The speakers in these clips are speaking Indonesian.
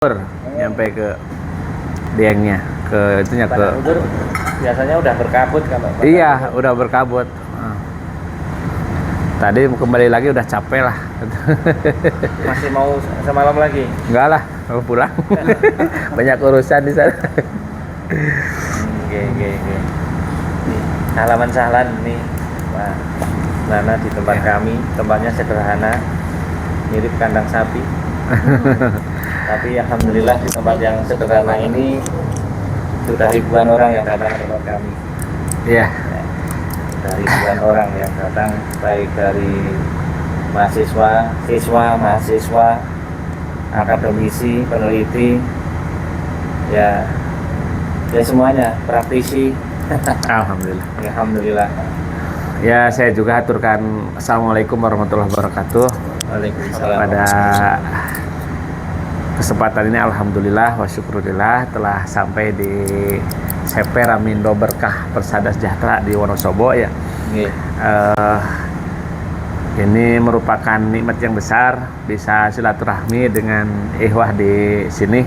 Nyampe ke Diengnya, ke itunya ke Udur biasanya udah berkabut kalau iya udur. Udah berkabut. Tadi kembali lagi udah capek lah. Masih mau semalam lagi? Enggak lah, mau pulang. Banyak urusan di sana. Oke. Halaman Sahlan nih, Pak Nana di tempat kami. Tempatnya sederhana, mirip kandang sapi. Tapi alhamdulillah di tempat yang sederhana ini sudah ribuan orang yang datang ke tempat kami. Iya. Dari ribuan orang yang datang, baik dari mahasiswa, siswa, mahasiswa, akademisi, peneliti, ya semuanya, praktisi. Alhamdulillah. Alhamdulillah. Ya, saya juga aturkan assalamualaikum warahmatullahi wabarakatuh. Waalaikumsalam. Pada kesempatan ini alhamdulillah wa syukurillah telah sampai di CP Ramindo Berkah Persada Sejahtera di Wonosobo ya. Ini merupakan nikmat yang besar bisa silaturahmi dengan ikhwah di sini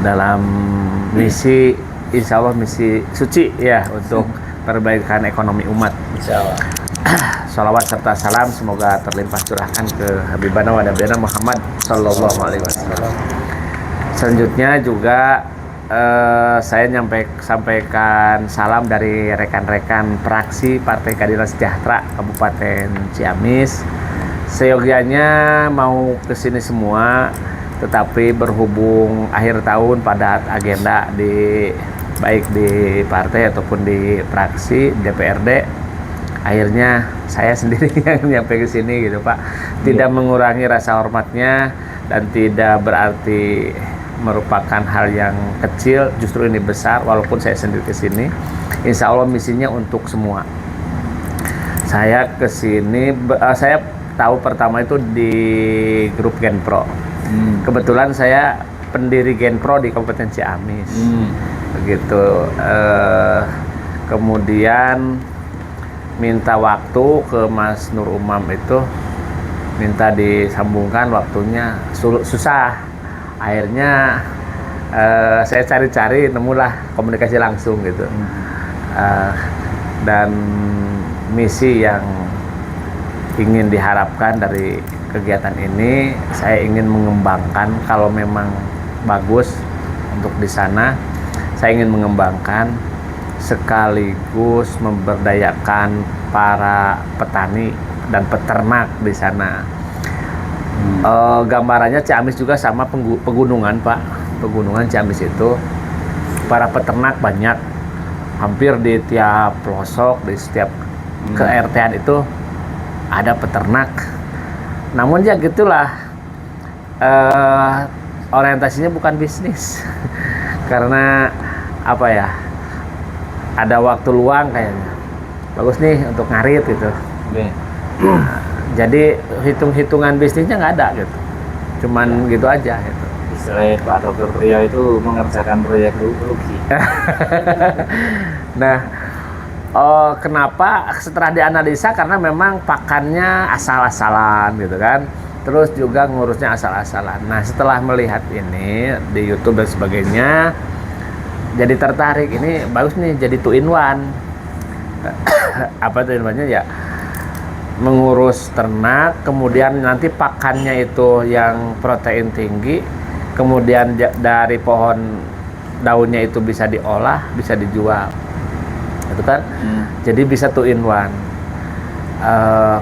dalam misi insya Allah misi suci ya untuk perbaikan ekonomi umat. Insya Allah. Salawat serta salam semoga terlimpah curahkan ke Habibana wa Nabiana Muhammad Sallallahu Alaihi Wasallam. Selanjutnya juga saya sampaikan salam dari rekan-rekan praksi Partai Keadilan Sejahtera Kabupaten Ciamis. Seyogianya mau kesini semua, tetapi berhubung akhir tahun padat agenda baik di partai ataupun di praksi DPRD. Akhirnya saya sendiri yang nyampe ke sini gitu Pak. Tidak mengurangi rasa hormatnya dan tidak berarti merupakan hal yang kecil, justru ini besar walaupun saya sendiri ke sini. Insya Allah misinya untuk semua. Saya ke sini saya tahu pertama itu di grup Genpro. Kebetulan saya pendiri Genpro di Kabupaten Ciamis. Begitu. Kemudian minta waktu ke Mas Nur Umam itu, minta disambungkan waktunya susah. Akhirnya saya cari-cari nemulah komunikasi langsung gitu. Dan misi yang ingin diharapkan dari kegiatan ini, saya ingin mengembangkan kalau memang bagus untuk di sana, saya ingin mengembangkan sekaligus memberdayakan para petani dan peternak di sana. Gambarannya Ciamis juga sama pegunungan Pak. Pegunungan Ciamis itu para peternak banyak, hampir di tiap pelosok, di setiap ke-RT-an itu ada peternak. Namun ya gitulah, orientasinya bukan bisnis. Karena apa ya, ada waktu luang kayaknya bagus nih untuk ngarit gitu. Jadi hitungan bisnisnya nggak ada gitu, cuman gitu aja gitu. Istilah Pak Dr. Rio itu mengerjakan proyek rugi. Nah, kenapa setelah dianalisa, karena memang pakannya asal-asalan gitu kan, terus juga ngurusnya asal-asalan. Nah, setelah melihat ini di YouTube dan sebagainya, jadi tertarik, ini bagus nih jadi 2 in 1. Apa 2 in 1-nya ya? Mengurus ternak, kemudian nanti pakannya itu yang protein tinggi, kemudian dari pohon daunnya itu bisa diolah, bisa dijual. Itu kan? Jadi bisa 2 in 1.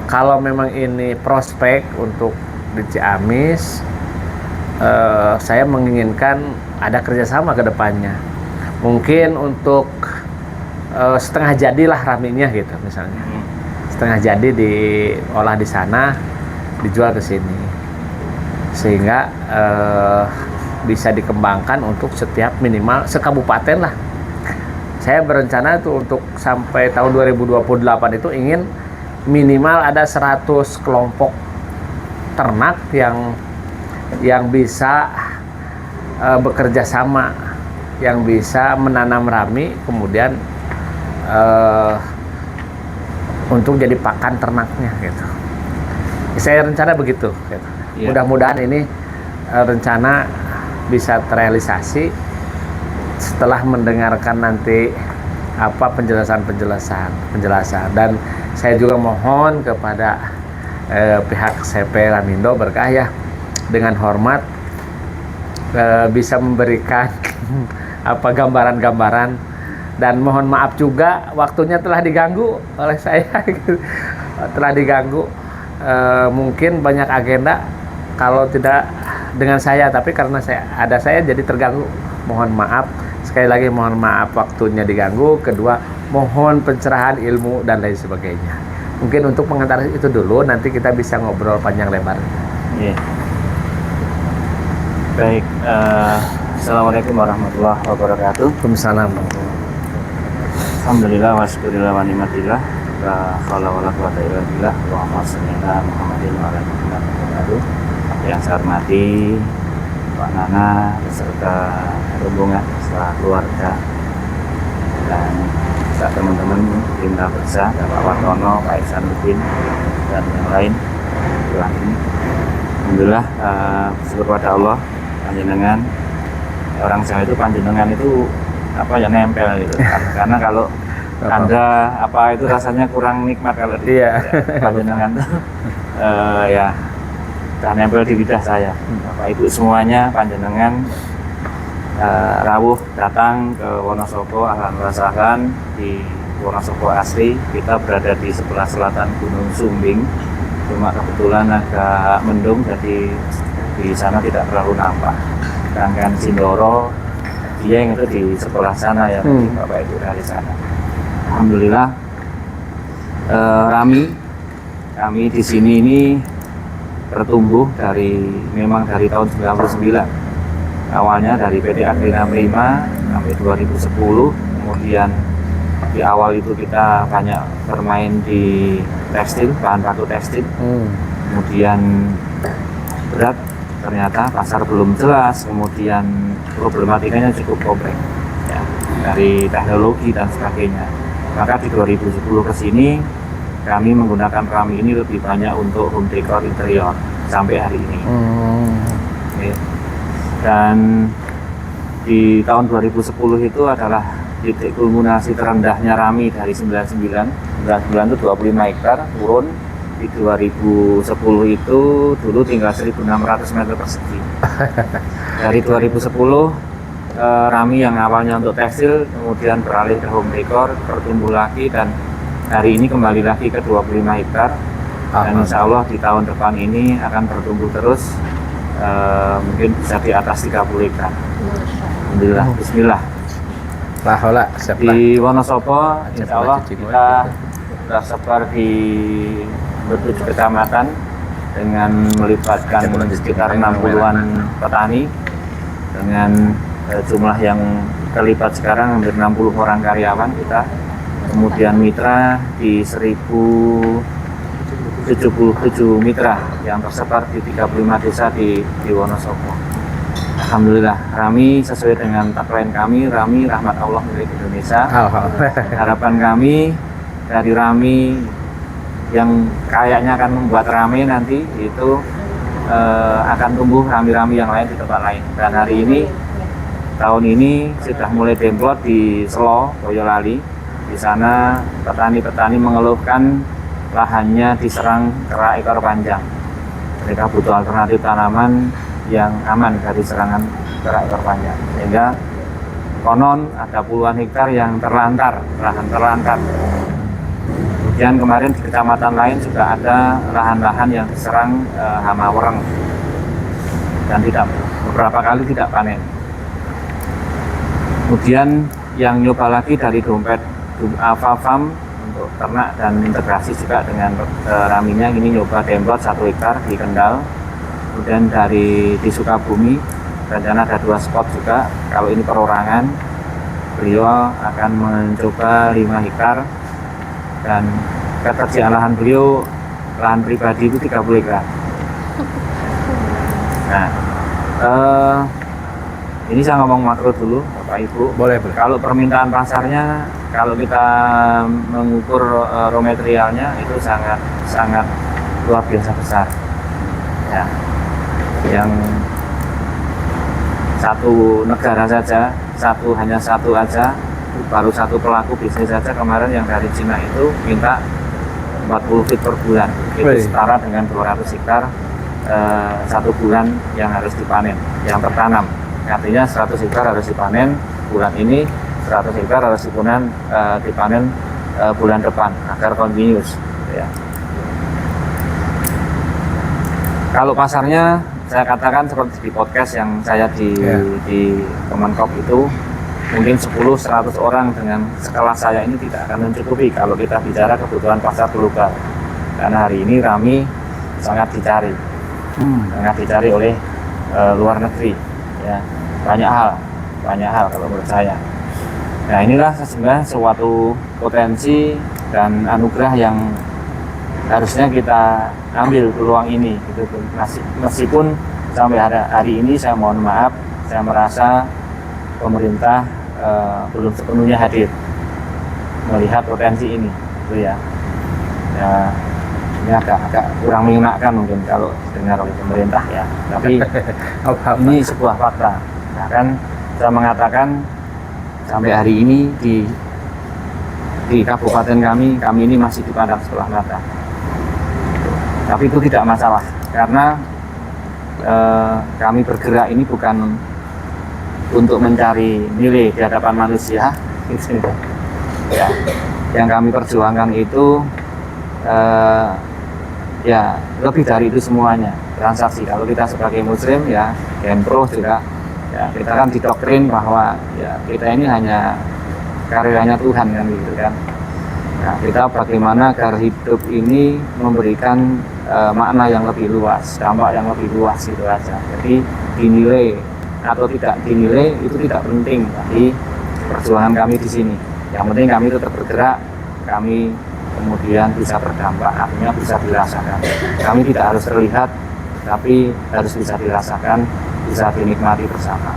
Kalau memang ini prospek untuk di Ciamis, saya menginginkan ada kerjasama ke depannya. Mungkin untuk setengah jadilah raminya gitu misalnya. Setengah jadi diolah di sana, dijual ke sini. Sehingga bisa dikembangkan untuk setiap minimal sekabupaten lah. Saya berencana itu untuk sampai tahun 2028 itu ingin minimal ada 100 kelompok ternak yang bisa bekerja sama, yang bisa menanam rami, kemudian untuk jadi pakan ternaknya gitu. Saya rencana begitu gitu. Mudah-mudahan ini rencana bisa terrealisasi setelah mendengarkan nanti apa penjelasan dan saya juga mohon kepada pihak CP Ramindo Berkah ya, dengan hormat bisa memberikan apa gambaran-gambaran, dan mohon maaf juga waktunya telah diganggu oleh saya telah diganggu. Mungkin banyak agenda kalau tidak dengan saya, tapi karena saya jadi terganggu. Mohon maaf, sekali lagi mohon maaf waktunya diganggu. Kedua, mohon pencerahan ilmu dan lain sebagainya. Mungkin untuk pengantar itu dulu, nanti kita bisa ngobrol panjang lebar. Iya. Baik, Assalamualaikum warahmatullahi wabarakatuh. Waalaikumsalam. Alhamdulillah wa syukurillah wa ni'matillah la haula wala quwata illa billah. Allahumma shalli ala Muhammadin wa ala Muhammad. Yang saya hormati Pak Nana beserta rombongan beserta keluarga dan beserta teman-teman Linda Bersa, Pak Wartono, Pak Ihsanuddin dan yang lain. Alhamdulillah, bersyukur pada Allah, panjenengan orang Jawa itu panjenengan itu apa ya, nempel gitu. Karena kalau Anda apa itu rasanya kurang nikmat kalau panjenengan tuh ya udah nempel di lidah saya. Bapak Ibu semuanya panjenengan rawuh datang ke Wonosobo, ahlan rasakan di Wonosobo asli. Kita berada di sebelah selatan Gunung Sumbing, cuma kebetulan agak mendung jadi di sana tidak terlalu nampak. Sedangkan Sindoro Dieng itu di sebelah sana ya, Bapak Ibu dari sana. Alhamdulillah, kami di sini ini bertumbuh memang dari tahun 99. Awalnya dari PT Agrina Prima sampai 2010, kemudian di awal itu kita banyak bermain di tekstil, bahan baku tekstil. Kemudian berat, ternyata pasar belum jelas, kemudian problematikanya cukup kompleks ya, dari teknologi dan sebagainya. Maka di 2010 ke sini kami menggunakan rami ini lebih banyak untuk home decor interior sampai hari ini. Okay. Dan di tahun 2010 itu adalah titik kulminasi terendahnya rami dari 99 itu 25 hektar, turun di 2010 itu dulu tinggal 1.600 meter persegi. Dari 2010 rami yang awalnya untuk tekstil kemudian beralih ke home decor, bertumbuh lagi, dan hari ini kembali lagi ke 25 hektar. Dan insya Allah di tahun depan ini akan bertumbuh terus, mungkin bisa di atas 30 hektar. Alhamdulillah, bismillah. Di Wonosobo insya Allah kita sudah sebar di 7 kecamatan dengan melibatkan sekitar 60-an petani dengan jumlah yang terlibat sekarang hampir 60 orang karyawan kita. Kemudian mitra di 1077 mitra yang tersebar di 35 desa di Wonosobo. Alhamdulillah, Rami sesuai dengan tagline kami, Rami rahmat Allah milik Indonesia. Harapan kami dari Rami yang kayaknya akan membuat Rami nanti itu akan tumbuh rami-rami yang lain di tempat lain. Dan hari ini, tahun ini sudah mulai demplot di Selo, Boyolali. Di sana petani-petani mengeluhkan lahannya diserang kera ekor panjang. Mereka butuh alternatif tanaman yang aman dari serangan kera ekor panjang. Sehingga konon ada puluhan hektar yang terlantar, lahan terlantar. Kemudian kemarin di kecamatan lain juga ada lahan-lahan yang diserang hama wereng dan beberapa kali tidak panen. Kemudian yang nyoba lagi dari dompet Alfa Farm untuk ternak dan integrasi juga dengan raminya, ini nyoba demplot 1 hektar di Kendal. Kemudian di Sukabumi rencana ada 2 spot juga. Kalau ini perorangan, beliau akan mencoba 5 hektar, dan ketersediaan lahan beliau, lahan pribadi itu 30 hektar. Nah, ini saya ngomong makro dulu, Bapak Ibu. Boleh. Kalau permintaan pasarnya, kalau kita mengukur raw materialnya itu sangat luar biasa besar. Ya, yang satu negara saja, hanya satu aja, baru satu pelaku bisnis saja kemarin yang dari Cina itu minta 40 feet per bulan. Itu Wih. setara dengan 200 hektar satu bulan yang harus dipanen, yang tertanam. Artinya 100 hektar harus dipanen bulan ini, 100 hektar harus dipanen bulan depan agar continuous. Ya. Kalau pasarnya saya katakan seperti di podcast yang saya di Kemenkop itu, mungkin 10-100 orang dengan sekelas saya ini tidak akan mencukupi kalau kita bicara kebutuhan pasar global. Karena hari ini Rami sangat dicari, sangat dicari oleh luar negeri. Ya, banyak hal kalau menurut saya. Nah, inilah sebenarnya suatu potensi dan anugerah yang harusnya kita ambil peluang ini gitu. Meskipun sampai hari ini saya mohon maaf, saya merasa pemerintah belum sepenuhnya hadir melihat potensi ini gitu ya. Ya, ini agak kurang menyenangkan mungkin kalau dengar oleh pemerintah ya, tapi ini sebuah fakta. Bahkan saya mengatakan sampai hari ini di kabupaten kami ini masih dipandang sebelah mata. Tapi itu tidak masalah, karena kami bergerak ini bukan untuk mencari nilai di hadapan manusia, gitu. Ya, yang kami perjuangkan itu ya lebih dari itu semuanya, transaksi. Kalau kita sebagai Muslim ya, Genpro juga, ya kita kan didoktrin bahwa ya kita ini hanya karyanya Tuhan kan gitu kan. Nah, kita bagaimana agar hidup ini memberikan makna yang lebih luas, dampak yang lebih luas gitu aja. Jadi dinilai atau tidak dinilai itu tidak penting bagi perjuangan kami di sini. Yang penting kami tetap bergerak, kami kemudian bisa berdampak, artinya bisa dirasakan. Kami tidak harus terlihat, tapi harus bisa dirasakan, bisa dinikmati bersama.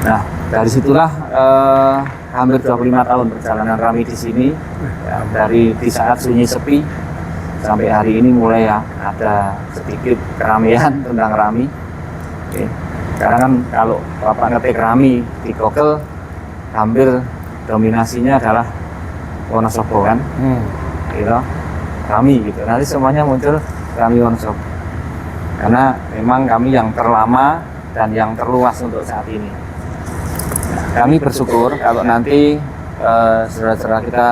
Nah, dari situlah hampir 25 tahun perjalanan Rami di sini, ya, dari di saat sunyi sepi sampai hari ini mulai ya ada sedikit keramaian tentang Rami. Oke. Karena kan kalau Bapak ngetik Rami di Google, hampir dominasinya adalah Wonosobo kan, gitu, Rami gitu. Nanti semuanya muncul Rami Wonosobo. Karena memang kami yang terlama dan yang terluas untuk saat ini. Kami bersyukur kalau nanti saudara-saudara kita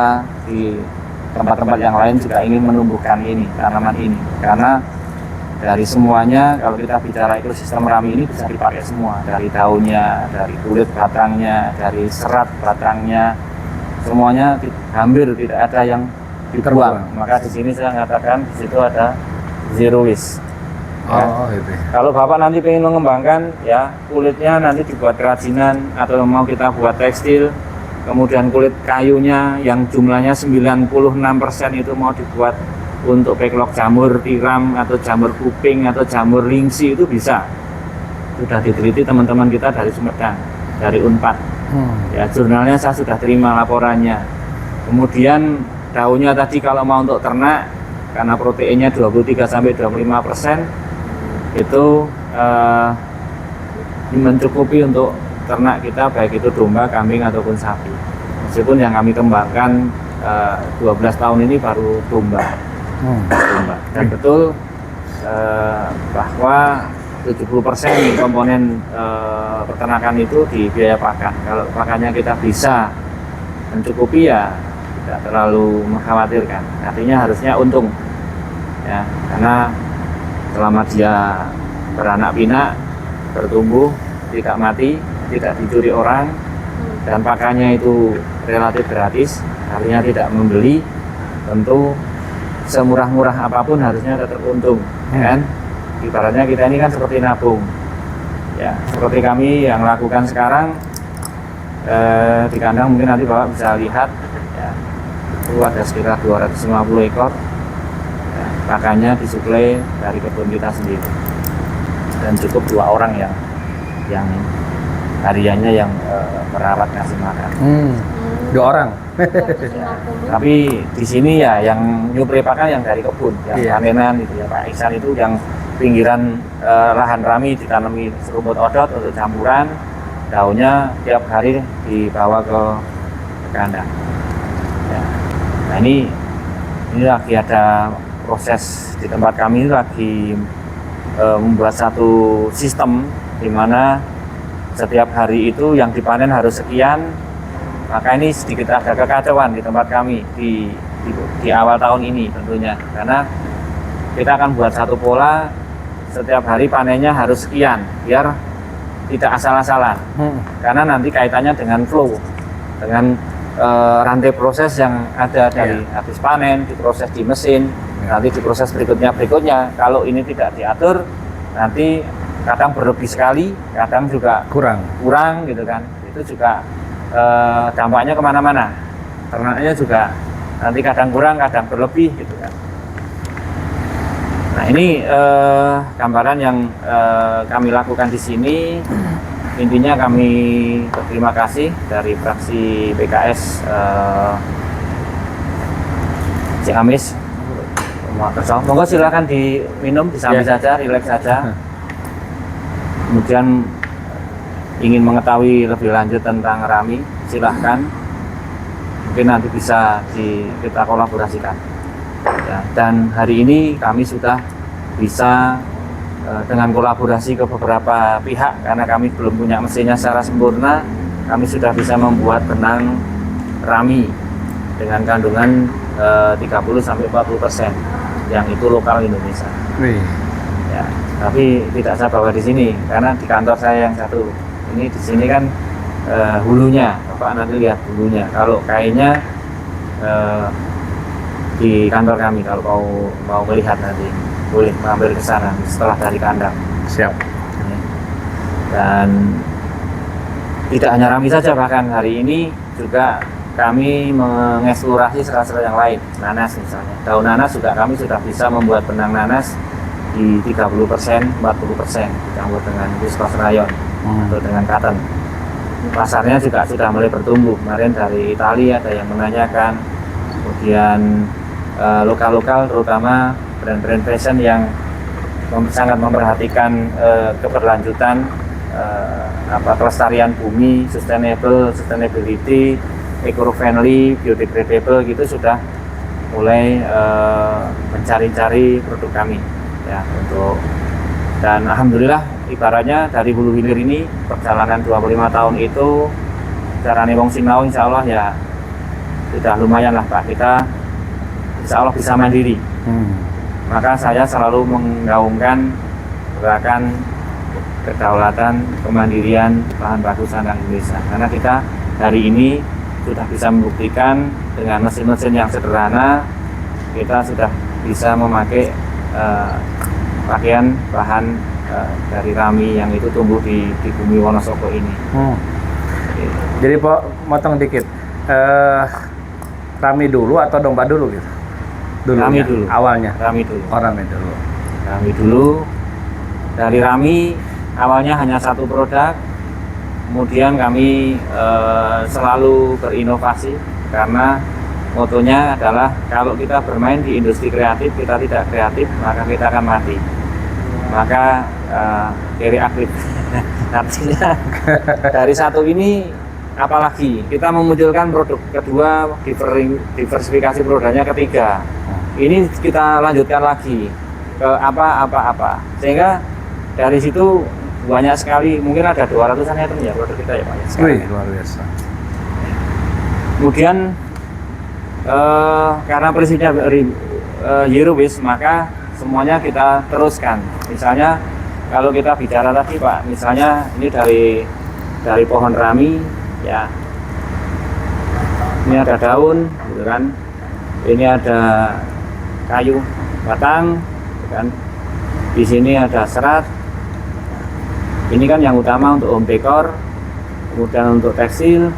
di tempat-tempat yang lain juga ingin menumbuhkan ini, tanaman ini. Karena dari semuanya, kalau kita bicara ekosistem Rami ini bisa dipakai semua. Dari daunnya, dari kulit batangnya, dari serat batangnya, semuanya hampir tidak ada yang dibuang. Maka di sini saya mengatakan di situ ada zero waste. Ya. Itu. Kalau Bapak nanti ingin mengembangkan ya kulitnya nanti dibuat kerajinan atau mau kita buat tekstil, kemudian kulit kayunya yang jumlahnya 96% itu mau dibuat untuk backlog jamur tiram atau jamur kuping atau jamur lingsi, itu bisa. Sudah diteliti teman-teman kita dari Sumedang, dari Unpad. Ya, jurnalnya saya sudah terima laporannya. Kemudian daunnya tadi kalau mau untuk ternak, karena proteinnya 23-25%, itu mencukupi untuk ternak kita, baik itu domba, kambing ataupun sapi. Meskipun yang kami kembangkan 12 tahun ini baru domba. Dan betul bahwa 70% komponen peternakan itu di biaya pakan. Kalau pakannya kita bisa mencukupi ya tidak terlalu mengkhawatirkan. Artinya harusnya untung ya, karena selama dia beranak pinak, bertumbuh, tidak mati, tidak dicuri orang, dan pakannya itu relatif gratis, artinya tidak membeli, tentu semurah-murah apapun harusnya tetap untung, kan? Ibaratnya kita ini kan seperti nabung, ya, seperti kami yang lakukan sekarang di kandang, mungkin nanti Bapak bisa lihat, ya, itu ada sekitar 250 ekor. Pakannya disuplai dari kebun kita sendiri, dan cukup 2 orang yang hariannya yang merawat ngasih makan. 2 orang. Ya, tapi di sini ya yang nyuplai pakan yang dari kebun, yang panenan itu ya Pak Iksan itu yang pinggiran lahan rami ditanami serumput odot untuk campuran, daunnya tiap hari dibawa ke kandang. Ya. Nah ini lagi ada proses di tempat kami ini lagi membuat satu sistem di mana setiap hari itu yang dipanen harus sekian. Maka ini sedikit ada kekacauan di tempat kami di awal tahun ini tentunya, karena kita akan buat satu pola setiap hari panennya harus sekian biar tidak asal-asalan. Karena nanti kaitannya dengan flow, dengan rantai proses yang ada dari habis panen, diproses di mesin, nanti diproses berikutnya. Kalau ini tidak diatur, nanti kadang berlebih sekali, kadang juga kurang gitu kan. Itu juga dampaknya kemana-mana. Ternaknya juga nanti kadang kurang, kadang berlebih gitu kan. Nah ini gambaran yang kami lakukan di sini. Intinya kami berterima kasih dari fraksi PKS Ciamis. Monggo silakan diminum, disambi saja, rileks saja. Kemudian ingin mengetahui lebih lanjut tentang Rami, silahkan. Mungkin nanti bisa kita kolaborasikan. Ya, dan hari ini kami sudah bisa dengan kolaborasi ke beberapa pihak, karena kami belum punya mesinnya secara sempurna. Kami sudah bisa membuat benang Rami dengan kandungan 30-40% yang itu lokal Indonesia. Ya, tapi tidak saya bawa di sini karena di kantor saya yang satu ini di sini kan hulunya, Bapak nanti lihat hulunya. Kalau kainnya di kantor kami, kalau mau melihat nanti boleh mampir ke sana setelah dari kandang. Siap. Dan tidak hanya Rami saja, bahkan hari ini juga kami mengeksplorasi serat-serat yang lain, nanas misalnya. Daun nanas juga kami sudah bisa membuat benang nanas di 30%, 40% dicampur dengan viscose rayon atau dengan cotton. Pasarnya juga sudah mulai bertumbuh. Kemarin dari Italia ada yang menanyakan, kemudian lokal-lokal terutama brand-brand fashion yang sangat memperhatikan keberlanjutan kelestarian bumi, sustainability, eco-friendly, biodegradable gitu sudah mulai mencari-cari produk kami ya untuk, dan alhamdulillah ibaratnya dari hulu hilir ini perjalanan 25 tahun itu carane wong sinau insya Allah ya sudah lumayan lah Pak, kita insya Allah bisa mandiri. Maka saya selalu menggaungkan gerakan kedaulatan, kemandirian bahan baku sandang Indonesia, karena kita hari ini sudah bisa membuktikan dengan mesin-mesin yang sederhana kita sudah bisa memakai pakaian bahan dari Rami yang itu tumbuh di bumi Wonosobo ini. Jadi motong dikit, Rami dulu atau domba dulu gitu? Rami dulu. Awalnya? Rami dulu. Oh, Rami dulu. Rami dulu. Dari Rami awalnya hanya satu produk, kemudian kami selalu berinovasi karena motonya adalah kalau kita bermain di industri kreatif, kita tidak kreatif maka kita akan mati. Maka reaktif. Artinya dari satu ini apalagi kita memunculkan produk kedua, diversifikasi produknya ketiga. Ini kita lanjutkan lagi ke apa sehingga dari situ banyak sekali, mungkin ada 200-an item ya produk kita ya Pak ya. Wih, luar biasa. Kemudian karena prinsipnya zero waste, maka semuanya kita teruskan. Misalnya kalau kita bicara tadi Pak, misalnya ini dari pohon Rami ya, ini ada daun gitu kan, ini ada kayu batang gitu kan, di sini ada serat. Ini kan yang utama untuk home decor, kemudian untuk tekstil.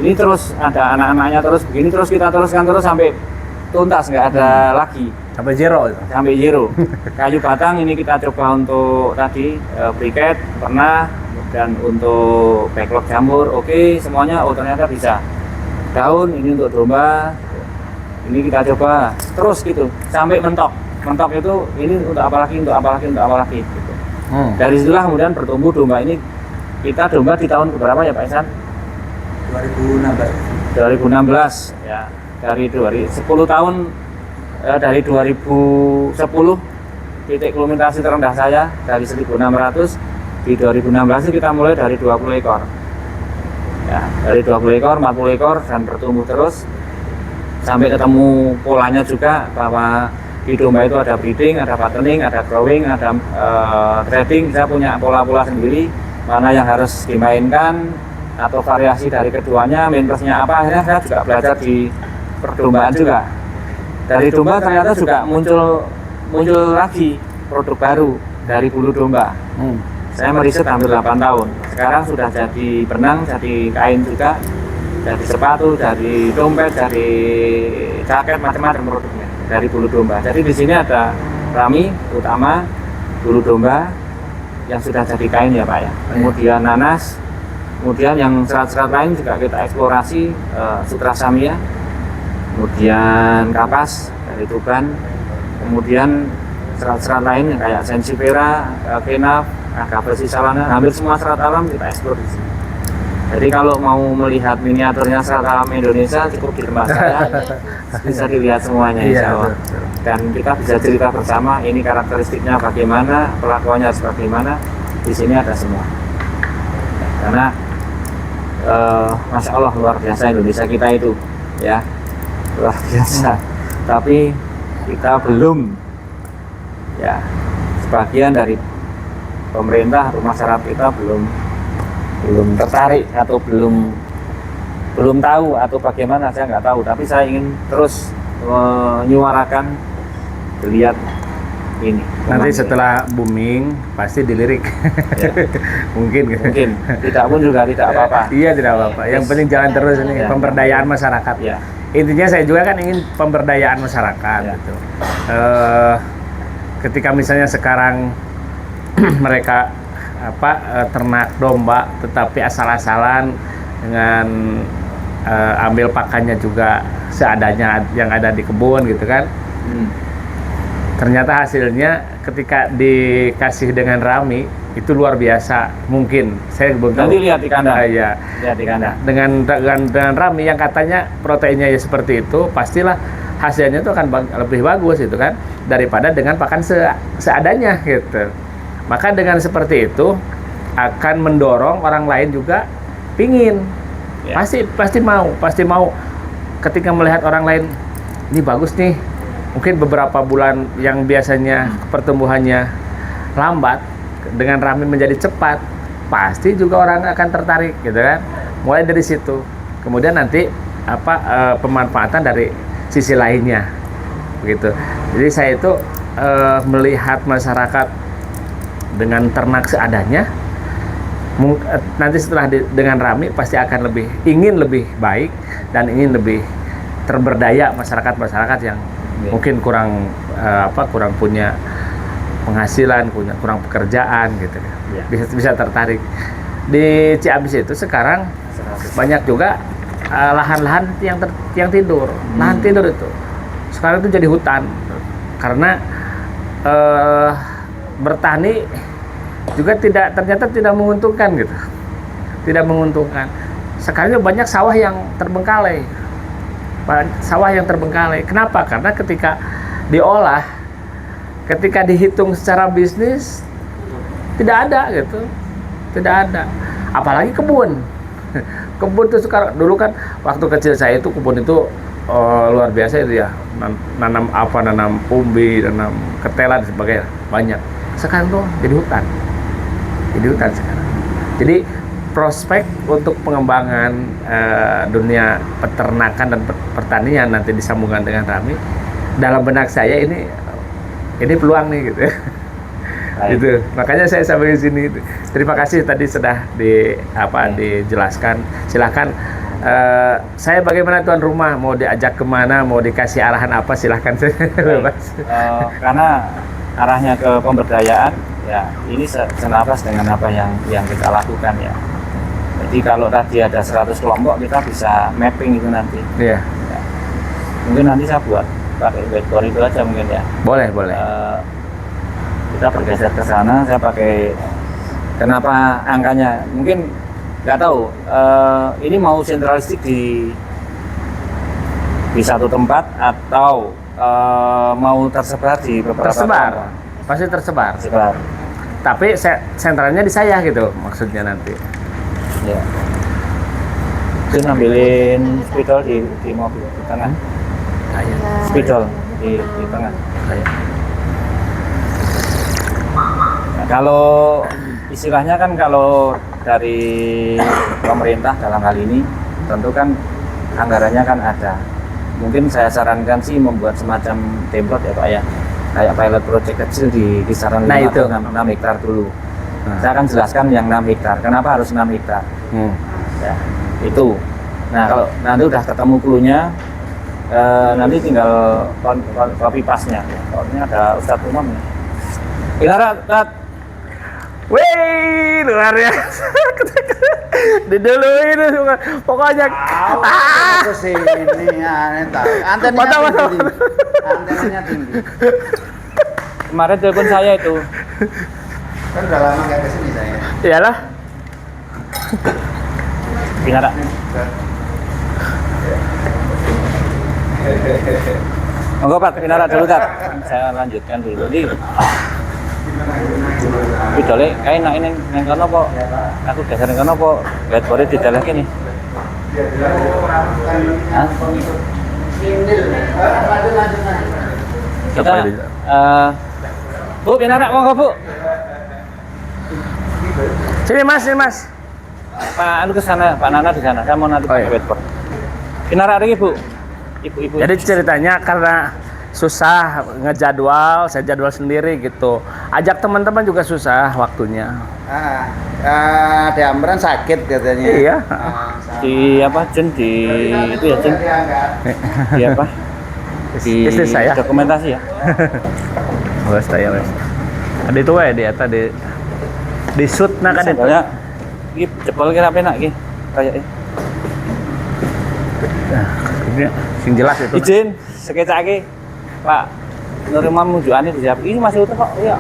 Ini terus ada anak-anaknya terus begini, terus kita teruskan terus sampai tuntas, nggak ada lagi. Sampai zero itu? Sampai zero. Kayu batang ini kita coba untuk tadi briket pernah, dan untuk backlog jamur oke, semuanya ternyata bisa. Daun ini untuk domba, ini kita coba terus gitu sampai mentok. mentok itu ini untuk apa lagi gitu. Dari situlah kemudian bertumbuh domba ini. Kita domba di tahun berapa ya Pak Ihsan? 2016 ya. Dari 10 tahun dari 2010 titik kulminasi terendah saya dari 1.600. Di 2016 kita mulai dari 20 ekor. Ya, dari 20 ekor, 40 ekor dan bertumbuh terus sampai ketemu polanya juga bahwa di domba itu ada breeding, ada fattening, ada growing, ada trading. Saya punya pola-pola sendiri mana yang harus dimainkan atau variasi dari keduanya, main plusnya apa. Akhirnya saya juga belajar di perdombaan juga. Dari domba ternyata juga muncul lagi produk baru dari bulu domba. Saya meriset hampir 8 tahun. Sekarang sudah jadi benang, jadi kain juga, dari sepatu, dari dompet, dari jaket, macam-macam produknya dari bulu domba. Jadi di sini ada rami utama bulu domba yang sudah jadi kain ya Pak ya. Kemudian nanas, kemudian yang serat-serat lain juga kita eksplorasi, sutra samia, kemudian kapas dari Tuban, kemudian serat-serat lain yang kayak sensifera, kenaf, agapesi salana, hampir semua serat alam kita eksplor di sini. Jadi kalau mau melihat miniaturnya serat alam Indonesia cukup di tempat saya, bisa dilihat semuanya insya Allah. Dan kita bisa cerita bersama ini karakteristiknya bagaimana, pelakuannya harus bagaimana. Di sini ada semua. Karena Masya Allah luar biasa Indonesia kita itu, ya luar biasa. Tapi kita belum, ya sebagian dari pemerintah atau masyarakat kita belum tertarik atau belum tahu atau bagaimana, saya nggak tahu. Tapi saya ingin terus menyuarakan geliat ini. Nanti setelah booming pasti dilirik. Ya. mungkin tidak pun juga tidak apa-apa. Iya, tidak apa-apa. Yang penting jalan terus ini Ya. pemberdayaan masyarakat. Ya. Intinya saya juga kan ingin pemberdayaan masyarakat Ya. gitu. Ketika misalnya sekarang mereka ternak domba tetapi asal-asalan dengan ambil pakannya juga seadanya yang ada di kebun gitu kan. Ternyata hasilnya ketika dikasih dengan rami itu luar biasa. Mungkin saya belum tahu. Nanti lihat di kandang. Ya. Lihat di kandang. Dengan rami yang katanya proteinnya ya seperti itu, pastilah hasilnya itu akan lebih bagus itu kan daripada dengan pakan seadanya gitu. Maka dengan seperti itu akan mendorong orang lain juga pingin. Ya. Pasti mau ketika melihat orang lain ini bagus nih. Mungkin beberapa bulan yang biasanya pertumbuhannya lambat dengan rami menjadi cepat, pasti juga orang akan tertarik gitu kan. Mulai dari situ. Kemudian nanti pemanfaatan dari sisi lainnya. Begitu. Jadi saya itu melihat masyarakat dengan ternak seadanya, nanti setelah dengan rami pasti akan ingin lebih baik dan ingin lebih terberdaya masyarakat yang mungkin kurang punya penghasilan, kurang pekerjaan gitu kan. Ya. Bisa tertarik. Di Ciamis itu sekarang banyak juga lahan-lahan yang tidur. Lahan tidur itu sekarang itu jadi hutan karena bertani juga ternyata tidak menguntungkan gitu. Tidak menguntungkan. Sekarang banyak sawah yang terbengkalai. Kenapa? Karena ketika diolah, ketika dihitung secara bisnis tidak ada gitu. Tidak ada. Apalagi kebun. Kebun itu sekarang, dulu kan waktu kecil saya itu kebun itu luar biasa itu ya. Nanam umbi, nanam ketela dan sebagainya. Banyak. Sekarang tuh jadi hutan sekarang. Jadi prospek untuk pengembangan dunia peternakan dan pertanian nanti disambungkan dengan rami, dalam benak saya ini peluang nih gitu. Gitu. Makanya saya sampai di sini. Terima kasih tadi sudah dijelaskan. Silakan. Saya bagaimana tuan rumah, mau diajak kemana, mau dikasih arahan apa, silahkan. Karena arahnya ke pemberdayaan, ya ini senaras dengan apa yang kita lakukan ya. Jadi kalau tadi ada 100 kelompok, kita bisa mapping itu nanti. Iya. Ya. Mungkin nanti saya buat pakai bedboard itu aja mungkin ya. Boleh, boleh. Kita bergeser ke sana, saya pakai, kenapa angkanya mungkin nggak tahu, ini mau sentralistik di satu tempat atau mau tersebar di beberapa Tersebar. tempat? Pasti tersebar. Tersebar. Tapi sentralnya di saya gitu maksudnya nanti. Ya. Itu ngambilin spidol di mobil di tengah. Kayak. Spidol di tengah. Kayak. Nah, kalau istilahnya kan kalau dari pemerintah dalam hal ini tentu kan anggarannya kan ada. Mungkin saya sarankan sih membuat semacam template ya Pak ya, kayak pilot project kecil di kisaran 5 atau 6 hektar dulu. Saya akan jelaskan yang 6 hektar. Kenapa harus 6 hektar? Ya, itu. Nah kalau nanti udah ketemu cluenya, nanti tinggal copy paste-nya. Ini ada Ustadz Umam ya. Rat. Wih, luar biasa. Diduluin pokoknya. Ke sini antenanya tinggi. Antenanya tinggi. Kemarin telepon saya itu. Kan udah lama nggak ke sini saya. Iyalah. Binara. Monggo Pak, Binara dulu Pak. Saya lanjutkan dulu. Jadi Bidole kae nak ini nang kono apa? Aku geser nang kono apa? Bedboard didalake nih. Hah? Kita Bu, Binara monggo Bu. Sini Mas. Pak anu ke sana, Pak Nana di sana. Saya mau nanti pakai bedboard. Binara lagi Bu. Ibu-ibu. Jadi ceritanya karena susah ngejadwal, saya jadwal sendiri gitu. Ajak teman-teman juga susah waktunya. Di Amran sakit katanya. Iya. Di apa Jen di itu ya Jen di apa di Istri saya. dokumentasi ya. Wes saya wes. Ada itu wae di eta di shoot nak ada. Banyak. Iki jebol kira penak iki. Kayak Ini sing jelas itu. izin sekecake Pak Nurman mujukane disiap. Ini masih utuh kok. Iya.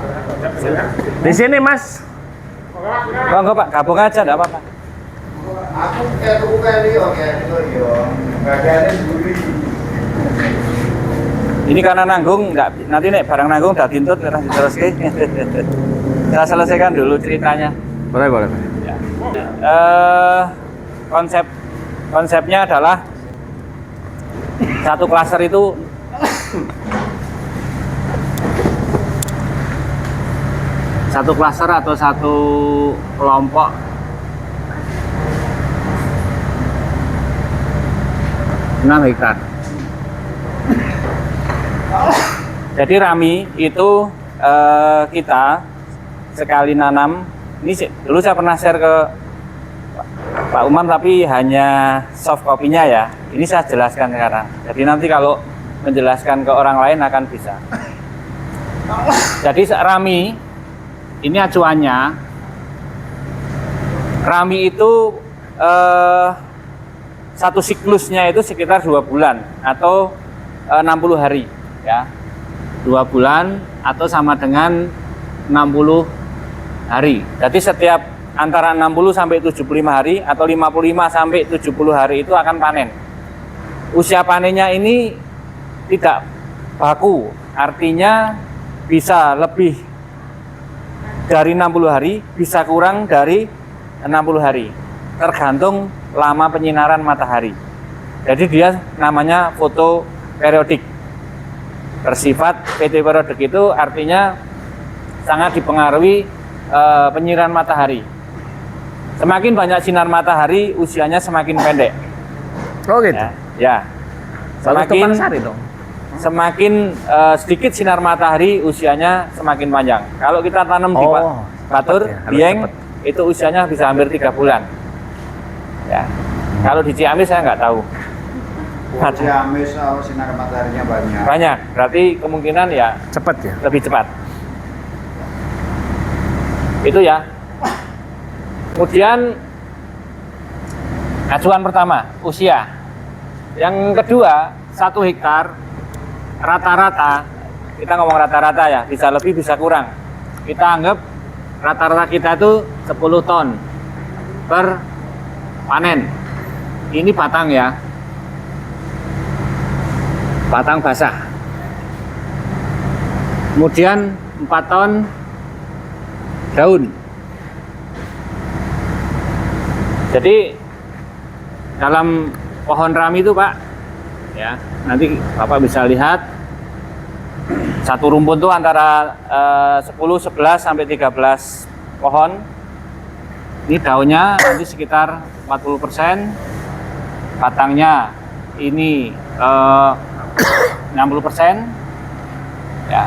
Di sini Mas. Enggak Pak, gabung aja enggak apa-apa. Aku kayak bukan dia yo. Bagiannya dulu. Ini karena nanggung, nanti nek barang nanggung udah dintut terus Saya selesaikan dulu ceritanya. Boleh. Ya. Konsepnya adalah satu klaster itu satu klaster atau satu kelompok enam hektar. Jadi Rami itu kita sekali nanam, ini dulu saya pernah share ke Pak Umam tapi hanya soft copy-nya ya. Ini saya jelaskan sekarang. Jadi nanti kalau menjelaskan ke orang lain akan bisa. Jadi Rami ini acuannya. Rami itu satu siklusnya itu sekitar 2 bulan atau 60 hari ya. 2 bulan atau sama dengan 60 hari. Jadi setiap antara 60 sampai 75 hari atau 55 sampai 70 hari itu akan panen. Usia panennya ini tidak baku, artinya bisa lebih dari 60 hari, bisa kurang dari 60 hari. Tergantung lama penyinaran matahari. Jadi dia namanya fotoperiodik. Bersifat fotoperiodik itu artinya sangat dipengaruhi penyinaran matahari. Semakin banyak sinar matahari, usianya semakin pendek. Oh gitu. Ya. Semakin sedikit sinar matahari, usianya semakin panjang. Kalau kita tanam di Batur, Dieng, itu usianya bisa hampir 3 bulan. Ya. Kalau di Ciamis saya nggak tahu. Ciamis sinar mataharinya banyak. Banyak, berarti kemungkinan ya Cepat ya. lebih cepat. Itu ya. Kemudian acuan pertama, usia. Yang kedua, 1 hektar rata-rata, kita ngomong rata-rata ya, bisa lebih bisa kurang. Kita anggap rata-rata kita itu 10 ton per panen. Ini batang ya, batang basah. Kemudian 4 ton daun. Jadi dalam pohon rami itu Pak, ya nanti Bapak bisa lihat satu rumpun itu antara 10, 11 sampai 13 pohon. Ini daunnya nanti sekitar 40%, batangnya ini 60%, ya.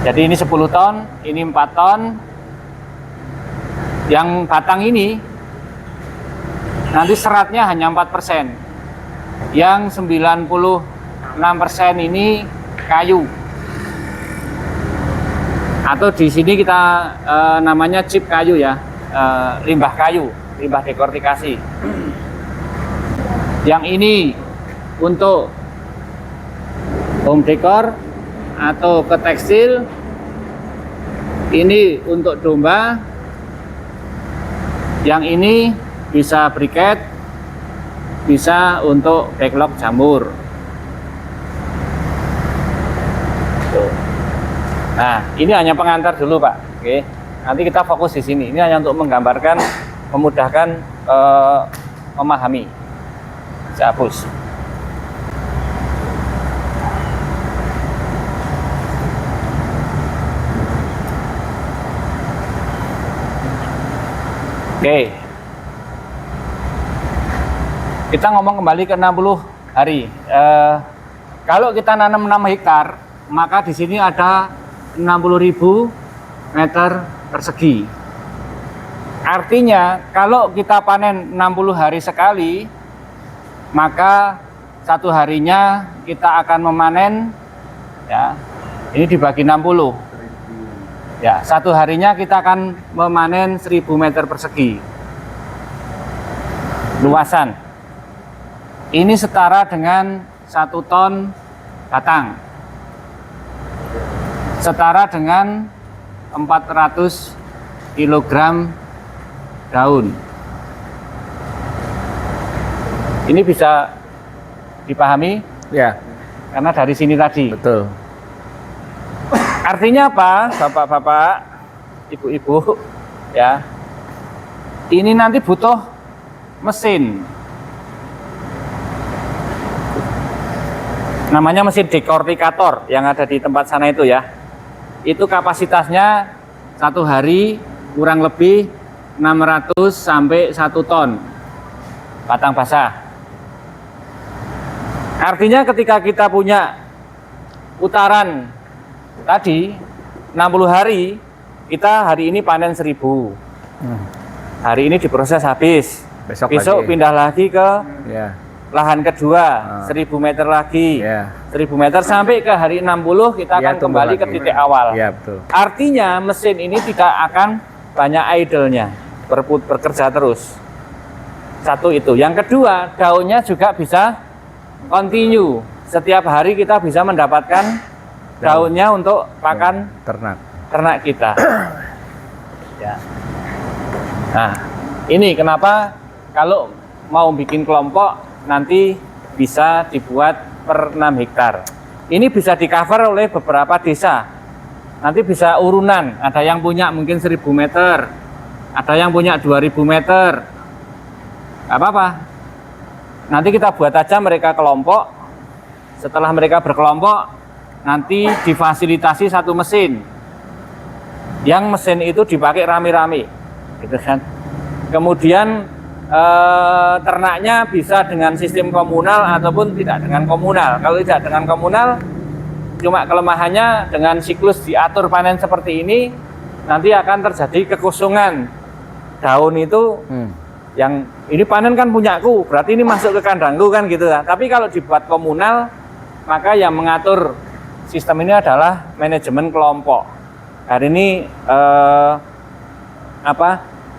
Jadi ini 10 ton, ini 4 ton. Yang batang ini nanti seratnya hanya 4%. Yang 96% ini kayu. Atau di sini kita namanya chip kayu ya, limbah kayu, limbah dekortikasi. Yang ini untuk home decor atau ke tekstil, ini untuk domba, yang ini bisa briket, bisa untuk backlog jamur. Tuh. Nah, ini hanya pengantar dulu Pak. Oke, nanti kita fokus di sini. Ini hanya untuk menggambarkan, memudahkan memahami. Saya hapus. Oke, kita ngomong kembali ke 60 hari. Kalau kita nanam 6 hektar, maka di sini ada 60.000 meter persegi. Artinya, kalau kita panen 60 hari sekali, maka satu harinya kita akan memanen, ya, ini dibagi 60. Ya, satu harinya kita akan memanen 1000 meter persegi luasan. Ini setara dengan 1 ton batang, setara dengan 400 kg daun. Ini bisa dipahami? Ya, Karena dari sini tadi. betul. Artinya apa, bapak-bapak, ibu-ibu, ya? Ini nanti butuh mesin. Namanya mesin dekortikator yang ada di tempat sana itu ya. Itu kapasitasnya satu hari kurang lebih 600 sampai 1 ton batang basah. Artinya ketika kita punya putaran tadi 60 hari, kita hari ini panen 1000. Hari ini diproses habis. Besok lagi. Pindah lagi ke Ya, lahan kedua, 1000 meter lagi. ya. 1000 meter sampai ke hari 60 kita Ya, akan tumbuh kembali ke lagi. titik awal. Ya, betul. Artinya mesin ini tidak akan banyak idle-nya, bekerja terus. Satu itu. Yang kedua, daunnya juga bisa continue. Setiap hari kita bisa mendapatkan daunnya untuk pakan ternak kita. Ya. Nah, ini kenapa kalau mau bikin kelompok nanti bisa dibuat per 6 hektar. Ini bisa di-cover oleh beberapa desa. Nanti bisa urunan, ada yang punya mungkin 1000 meter, ada yang punya 2000 meter. Gak apa-apa. Nanti kita buat aja mereka kelompok. Setelah mereka berkelompok, nanti difasilitasi satu mesin. Yang mesin itu dipakai rame-rame, gitu kan. Kemudian ternaknya bisa dengan sistem komunal ataupun tidak dengan komunal. Kalau tidak dengan komunal, cuma kelemahannya dengan siklus diatur panen seperti ini, nanti akan terjadi kekosongan daun itu. Yang ini panen kan punyaku, berarti ini masuk ke kandangku kan gitu ya. Tapi kalau dibuat komunal, maka yang mengatur sistem ini adalah manajemen kelompok. Hari ini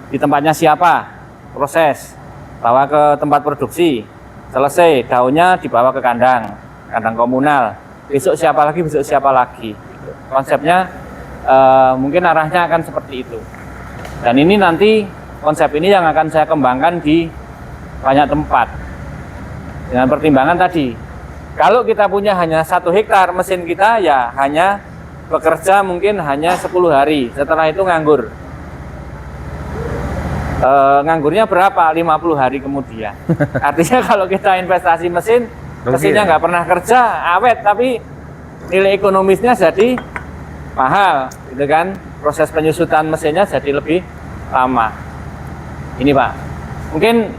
di tempatnya siapa, proses, bawa ke tempat produksi, selesai, daunnya dibawa ke kandang komunal. besok siapa lagi, besok siapa lagi. Gitu. Konsepnya mungkin arahnya akan seperti itu. Dan ini nanti konsep ini yang akan saya kembangkan di banyak tempat. Dengan pertimbangan tadi, kalau kita punya hanya 1 hektar, mesin kita ya hanya bekerja mungkin hanya 10 hari, setelah itu nganggur. Nganggurnya berapa? 50 hari kemudian. Artinya kalau kita investasi mesinnya nggak pernah kerja, awet, tapi nilai ekonomisnya jadi mahal, gitu kan? Proses penyusutan mesinnya jadi lebih lama. Ini Pak, mungkin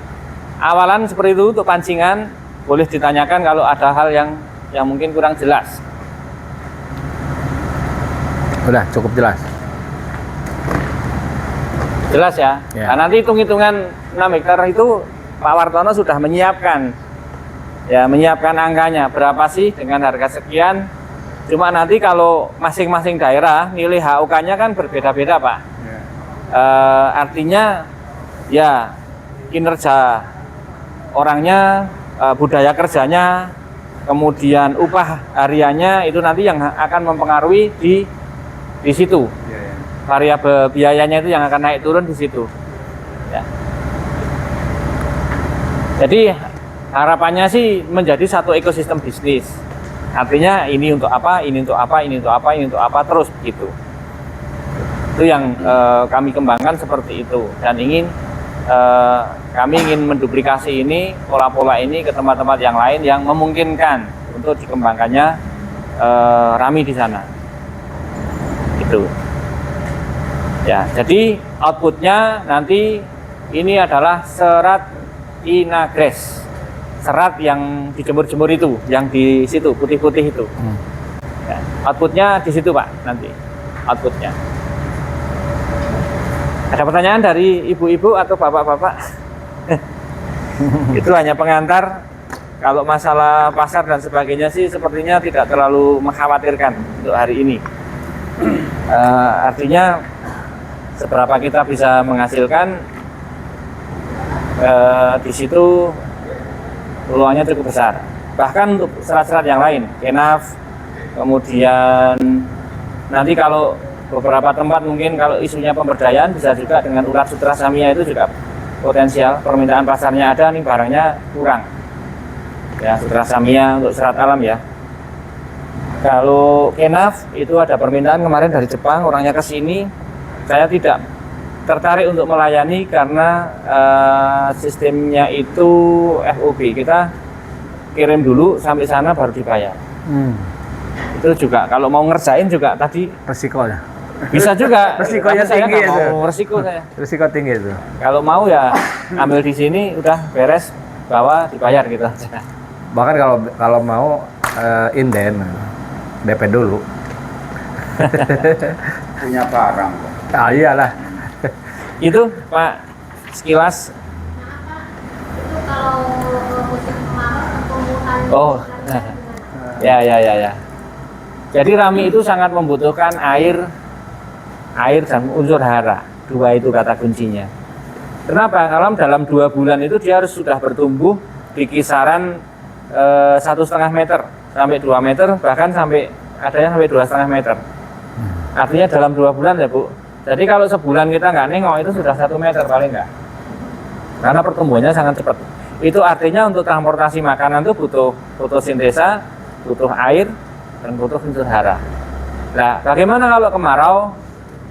awalan seperti itu untuk pancingan. Boleh ditanyakan kalau ada hal yang mungkin kurang jelas. Udah cukup jelas. Jelas ya. Ya. Nah, nanti hitung-hitungan 6 hektar itu Pak Wartono sudah menyiapkan. Ya, menyiapkan angkanya berapa sih dengan harga sekian. Cuma nanti kalau masing-masing daerah nilai HOK-nya kan berbeda-beda Pak. Ya. Artinya ya kinerja orangnya, budaya kerjanya, kemudian upah hariannya itu nanti yang akan mempengaruhi di situ. Ya, ya. Variabel biayanya itu yang akan naik turun di situ. Ya. Jadi harapannya sih menjadi satu ekosistem bisnis. Artinya ini untuk apa, ini untuk apa, ini untuk apa, ini untuk apa, terus begitu. Itu yang kami kembangkan seperti itu, dan kami ingin menduplikasi ini, pola-pola ini ke tempat-tempat yang lain yang memungkinkan untuk dikembangkannya Rami di sana. Itu. Ya, jadi outputnya nanti ini adalah serat inagres, serat yang dijemur-jemur itu, yang di situ putih-putih itu. Ya, outputnya di situ Pak, nanti outputnya. Ada pertanyaan dari ibu-ibu atau bapak-bapak? Itu hanya pengantar. Kalau masalah pasar dan sebagainya sih sepertinya tidak terlalu mengkhawatirkan untuk hari ini. Artinya seberapa kita bisa menghasilkan, di situ peluangnya cukup besar. Bahkan untuk serat-serat yang lain, kenaf, kemudian nanti kalau beberapa tempat mungkin kalau isunya pemberdayaan bisa juga dengan urat sutra samia itu juga potensial, permintaan pasarnya ada, nih barangnya kurang. Ya, sutra samia untuk serat alam ya. Kalau kenaf itu ada permintaan kemarin dari Jepang, orangnya ke sini. Saya tidak tertarik untuk melayani karena sistemnya itu FOB. Kita kirim dulu sampai sana baru dibayar. Itu juga kalau mau ngerjain juga tadi Resikonya. bisa juga. Resikonya Tapi saya tinggi nggak itu. mau resiko saya. Risiko tinggi itu. Kalau mau ya ambil di sini udah beres, bawa dibayar gitu aja. Bahkan kalau mau inden DP dulu. Punya barang kok. Ah iyalah. Itu Pak sekilas. Itu kalau musim kemarau tumbuhan Oh. Ya. Jadi Rami itu sangat membutuhkan air dan unsur hara. 2 itu kata kuncinya. Kenapa? Kalau dalam 2 bulan itu dia harus sudah bertumbuh di kisaran 1,5 meter sampai 2 meter, bahkan sampai adanya sampai 2,5 meter. Artinya dalam 2 bulan ya Bu. Jadi kalau sebulan kita nggak nengok itu sudah 1 meter paling nggak. Karena pertumbuhannya sangat cepat. Itu artinya untuk transportasi makanan itu butuh fotosintesa, butuh air, dan butuh unsur hara. Nah, bagaimana kalau kemarau?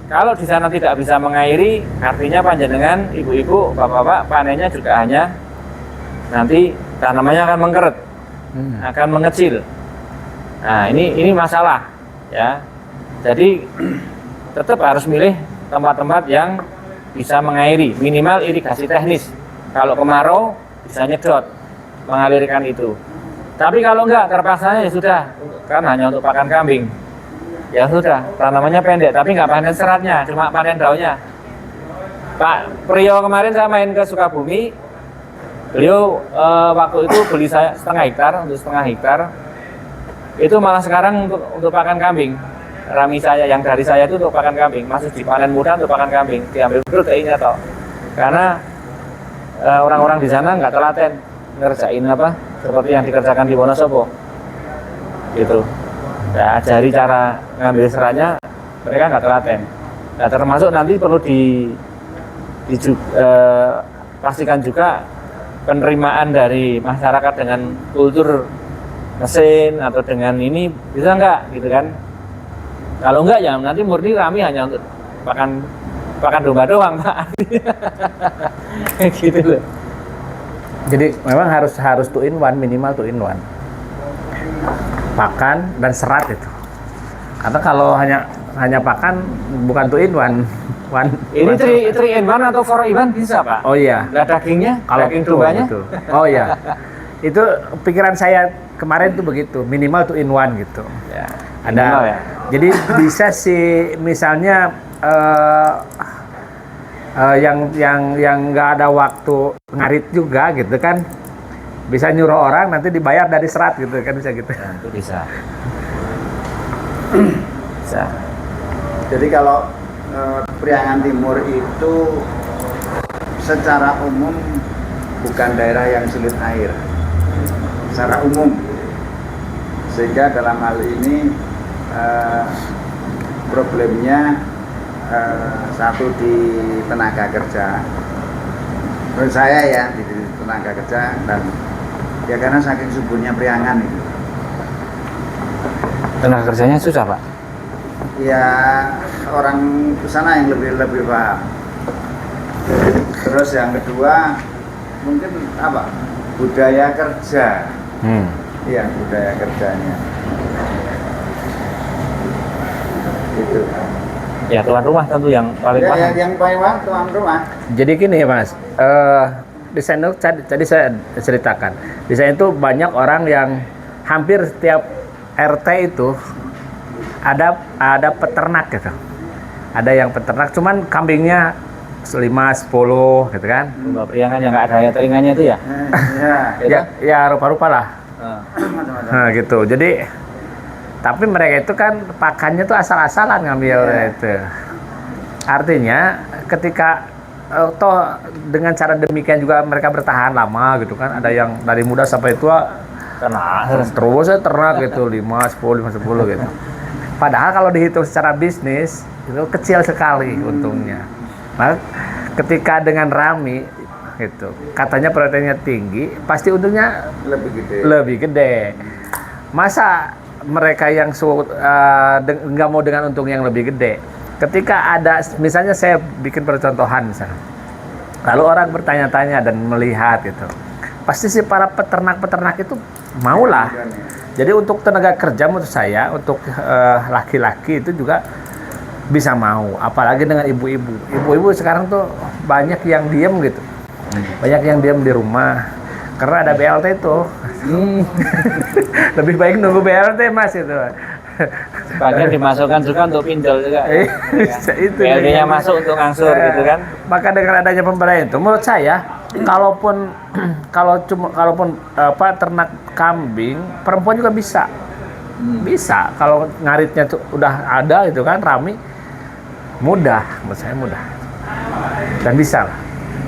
Kalau di sana tidak bisa mengairi, artinya panjenengan, ibu-ibu, bapak-bapak, panennya juga hanya nanti tanamannya akan mengkeret, akan mengecil. Nah, ini masalah, ya. Jadi tetap harus milih tempat-tempat yang bisa mengairi, minimal irigasi teknis. Kalau kemarau bisa nyedot, mengalirkan itu. Tapi kalau enggak, terpaksanya ya sudah, kan hanya untuk pakan kambing. Ya sudah, tanamannya pendek, tapi nggak panen seratnya, cuma panen daunnya. Pak Priyo kemarin saya main ke Sukabumi, beliau waktu itu beli saya setengah hektar, itu malah sekarang untuk pakan kambing. Rami saya yang dari saya itu untuk pakan kambing, masih dipanen muda untuk pakan kambing, diambil proteinnya toh. Karena orang-orang di sana nggak telaten ngerjain apa seperti yang dikerjakan di Wonosobo, gitu. saya ajari cara ngambil seratnya, mereka nggak telaten. Nah, termasuk nanti perlu pastikan juga penerimaan dari masyarakat dengan kultur mesin atau dengan ini bisa nggak gitu kan? Kalau enggak ya nanti murni Rami hanya untuk pakan domba doang Pak. Gitu loh. Jadi memang harus 2 in 1, minimal 2 in 1. Pakan dan serat itu. Karena kalau hanya pakan bukan 2 in 1. Ini 3 in 1 atau 4 in 1 bisa Pak? Oh iya. Lah dagingnya, Kalau daging betul, dombanya? betul. Oh iya. Itu pikiran saya kemarin tuh begitu, minimal 2 in 1 gitu. Ya, Ada. minimal ya. Jadi bisa sih misalnya yang nggak ada waktu ngarit juga gitu kan, bisa nyuruh orang nanti dibayar dari serat gitu kan, bisa gitu. Nah, itu bisa. Bisa. Jadi kalau Priangan Timur itu secara umum bukan daerah yang sulit air, secara umum. Sehingga dalam hal ini problemnya satu di tenaga kerja. Menurut saya ya di tenaga kerja, dan ya karena saking suburnya Priangan itu. Tenaga kerjanya susah Pak? Ya orang sana yang lebih paham. Terus yang kedua mungkin apa, budaya kerja. Iya, budaya kerjanya itu Ya tuan rumah tentu yang paling ya, paham. yang paling tuan rumah. Jadi gini Mas, desain itu tadi saya ceritakan, desain itu banyak orang yang hampir setiap RT itu ada peternak gitu. Ada yang peternak, cuman kambingnya 5-10 gitu kan. Domba Priangan yang nggak ada ya telinganya itu ya? Ya rupa-rupa lah. Macam-macam. Nah gitu. Jadi tapi mereka itu kan pakannya tuh asal-asalan ngambil itu. Artinya ketika toh dengan cara demikian juga mereka bertahan lama gitu kan. Ada yang dari muda sampai tua terus ternak gitu 5-10 gitu. Padahal kalau dihitung secara bisnis itu kecil sekali untungnya. Nah, ketika dengan Rami gitu, katanya proteinnya tinggi, pasti untungnya lebih gede. Masa mereka yang nggak mau dengan untung yang lebih gede? Ketika ada, misalnya saya bikin percontohan misalnya, lalu orang bertanya-tanya dan melihat gitu, pasti sih para peternak-peternak itu maulah. Jadi untuk tenaga kerja menurut saya, untuk laki-laki itu juga bisa mau, apalagi dengan ibu-ibu. Ibu-ibu sekarang tuh banyak yang diem gitu, banyak yang diem di rumah karena ada BLT itu. Lebih baik nunggu BLT Mas itu. Sebagian dimasukkan juga untuk pinjol juga. Itu BLT-nya masuk untuk ngangsur gitu kan. Maka dengan adanya pemberdayaan itu, menurut saya, kalaupun ternak kambing, perempuan juga bisa. Bisa kalau ngaritnya tuh udah ada gitu kan, Rami, mudah, menurut saya mudah. Dan bisa lah.